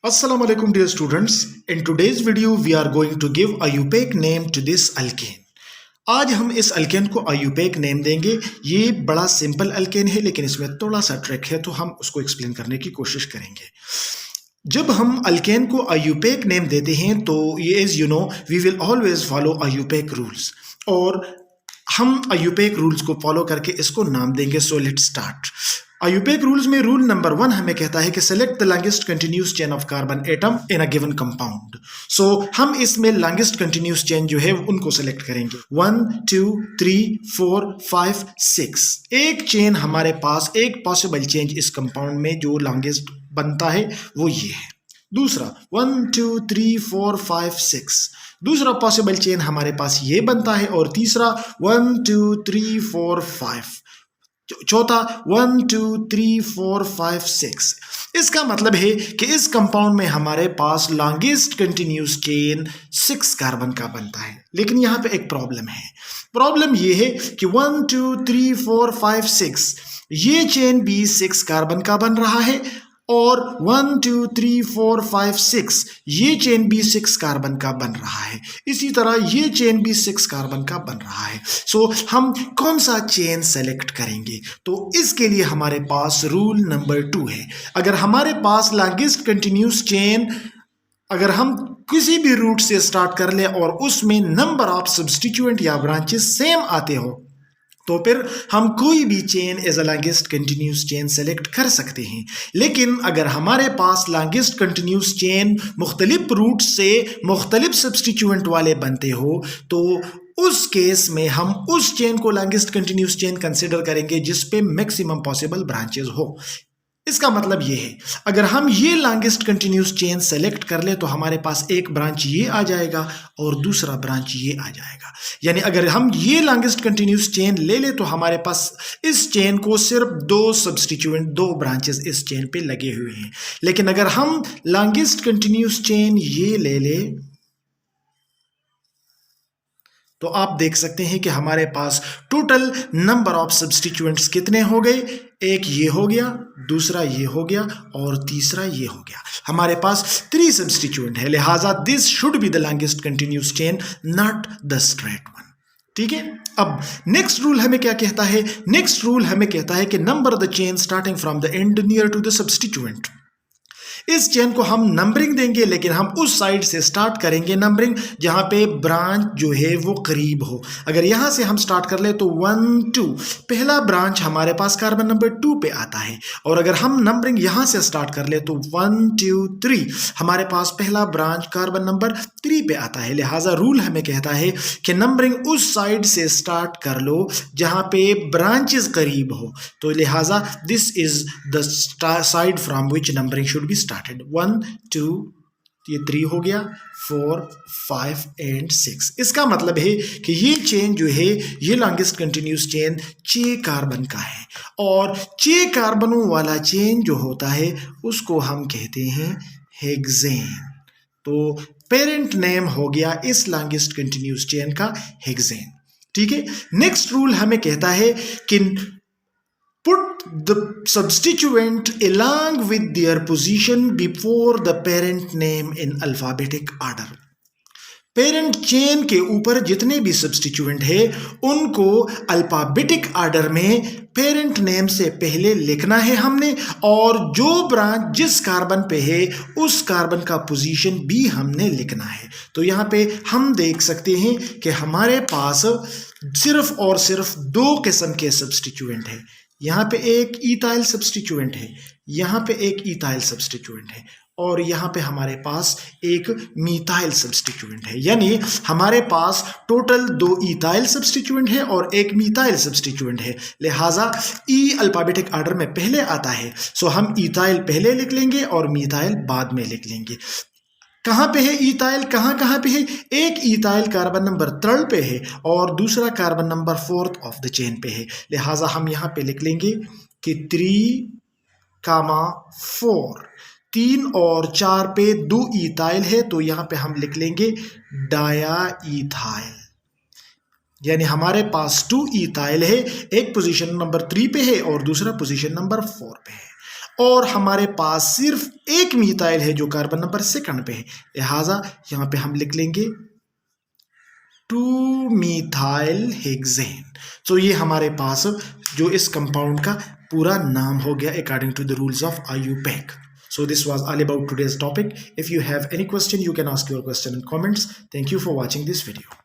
Assalamu alaikum dear students. In today's video we are going to give a UPAC name to this alkane. आज हम इस alkane को IUPAC name देंगे। ये बड़ा सिंपल अल्केन है लेकिन इसमें थोड़ा सा ट्रिक है तो हम उसको एक्सप्लेन करने की कोशिश करेंगे। जब हम अल्केन को IUPAC नेम देते हैं तो ये as you know we will always follow IUPAC rules और हम IUPAC रूल्स को फॉलो करके इसको नाम देंगे। So let's start. IUPAC rules में रूल नंबर 1 हमें कहता है कि select the longest continuous chain of carbon atom in a given compound. So हम इसमें लॉन्गेस्ट कंटिन्यूस चेन जो है उनको सेलेक्ट करेंगे। 1 2 3 4 5 6 एक चेन हमारे पास, एक पॉसिबल चेंज इस कंपाउंड में जो लॉन्गेस्ट बनता है वो ये है। दूसरा 1 2 3 4 5 6 दूसरा पॉसिबल चेन हमारे पास ये बनता है और तीसरा 1 2 3 4 5 चौथा 1 2 3 4 5 6। इसका मतलब है कि इस कंपाउंड में हमारे पास लॉन्गेस्ट कंटिन्यूस चेन 6 कार्बन का बनता है। लेकिन यहाँ पे एक प्रॉब्लम है। प्रॉब्लम ये है कि 1 2 3 4 5 6 ये चेन भी 6 कार्बन का बन रहा है और 1 2 3 4 5 6 ये चेन भी 6 कार्बन का बन रहा है। इसी तरह ये चेन भी 6 कार्बन का बन रहा है। सो हम कौन सा चेन सेलेक्ट करेंगे? तो इसके लिए हमारे पास रूल नंबर 2 है। अगर हमारे पास लॉन्गेस्ट कंटिन्यूस चेन अगर हम किसी भी रूट से स्टार्ट कर ले और उसमें नंबर ऑफ सब्स्टिट्यूएंट या ब्रांचेस सेम आते हो तो फिर हम कोई भी chain as a longest continuous chain select कर सकते हैं। लेकिन अगर हमारे पास लॉन्गेस्ट कंटिन्यूस चेन मुख्तलिफ रूट से मुख्तलिफ सब्स्टिट्यूएंट वाले बनते हो तो उस केस में हम उस चेन को लॉन्गेस्ट कंटिन्यूस चेन कंसिडर करेंगे जिस पे मैक्सिमम पॉसिबल ब्रांचेस हो। इसका मतलब ये है अगर हम ये लॉन्गेस्ट कंटिन्यूस चेन सेलेक्ट कर ले तो हमारे पास एक ब्रांच ये आ जाएगा और दूसरा ब्रांच ये आ जाएगा। यानी अगर हम ये लॉन्गेस्ट कंटिन्यूस चेन ले ले तो हमारे पास इस चेन को सिर्फ 2 सब्स्टिट्यूएंट 2 ब्रांचेस इस चेन पे लगे हुए हैं। लेकिन अगर हम लॉन्गेस्ट कंटिन्यूस चेन ये ले ले तो आप देख सकते हैं कि हमारे पास टोटल नंबर ऑफ सब्स्टिट्यूएंट्स कितने हो गए। एक ये हो गया, दूसरा ये हो गया और तीसरा ये हो गया। हमारे पास 3 सब्स्टिट्यूएंट है। लिहाजा this should be the longest continuous chain, not the straight one. ठीक है। अब नेक्स्ट रूल हमें क्या कहता है? नेक्स्ट रूल हमें कहता है कि number the chain starting from the end near to the substituent. इस चेन को हम नंबरिंग देंगे लेकिन हम उस साइड से स्टार्ट करेंगे नंबरिंग जहां पे ब्रांच जो है वो करीब हो। अगर यहां से हम स्टार्ट कर ले तो 1 2 पहला ब्रांच हमारे पास कार्बन नंबर 2 पे आता है और अगर हम नंबरिंग यहां से स्टार्ट कर ले तो 1 2 3 हमारे पास पहला ब्रांच कार्बन नंबर 3 पे आता है। लिहाजा रूल हमें कहता है कि नंबरिंग उस साइड से स्टार्ट कर लो जहां पे ब्रांचेस करीब हो। तो लिहाजा this is the side from which numbering should be 1 2 ये 3 हो गया, 4 5 एंड 6। इसका मतलब है कि ये चेन जो है ये लॉन्गेस्ट कंटिन्यूस चेन 6 कार्बन का है और 6 कार्बनों वाला चेन जो होता है उसको हम कहते हैं हेक्सेन। तो पेरेंट नेम हो गया इस लॉन्गेस्ट कंटिन्यूस चेन का हेक्सेन। ठीक है। नेक्स्ट रूल हमें कहता है कि put the substituent along with their position before the parent name in alphabetic order। Parent chain के ऊपर जितने भी सब्स्टिट्यूएंट है उनको अल्फाबेटिक ऑर्डर में पेरेंट नेम से पहले लिखना है हमने और जो ब्रांच जिस कार्बन पे है उस कार्बन का पोजीशन भी हमने लिखना है। तो यहाँ पे हम देख सकते हैं कि हमारे पास सिर्फ और सिर्फ 2 किस्म के सब्स्टिट्यूएंट है। यहाँ पे एक इथाइल सब्स्टिट्यूएंट है, यहाँ पे एक इथाइल सब्स्टिट्यूएंट है और यहाँ पे हमारे पास एक मीथाइल सब्स्टिट्यूएंट है। यानी हमारे पास टोटल 2 इथाइल सब्स्टिट्यूएंट है और एक मीथाइल सब्स्टिट्यूएंट है। लिहाजा ई अल्फाबेटिक ऑर्डर में पहले आता है। सो हम इथाइल पहले लिख लेंगे और मीथाइल बाद में लिख लेंगे। कहाँ पे है इथाइल, कहाँ पे है? एक इथाइल कार्बन नंबर 3 पे है और दूसरा carbon number 4th of the chain पे है। लिहाजा हम यहाँ पे लिख लेंगे कि 3,4 3 और 4 पे 2 इथाइल है तो यहाँ पे हम लिख लेंगे डाया इथाइल। यानी हमारे पास 2 इथाइल है, एक पोजीशन नंबर 3 पे है और दूसरा पोजीशन नंबर 4 पे है। और हमारे पास सिर्फ एक मिथाइल है जो कार्बन नंबर 2 पे है, लिहाजा यहाँ पे हम लिख लेंगे 2-methyl हेक्सेन। तो ये हमारे पास जो इस कंपाउंड का पूरा नाम हो गया according to the rules of IUPAC. So this was all about today's topic. If you have any question, you can ask your question in comments. Thank you for watching this video.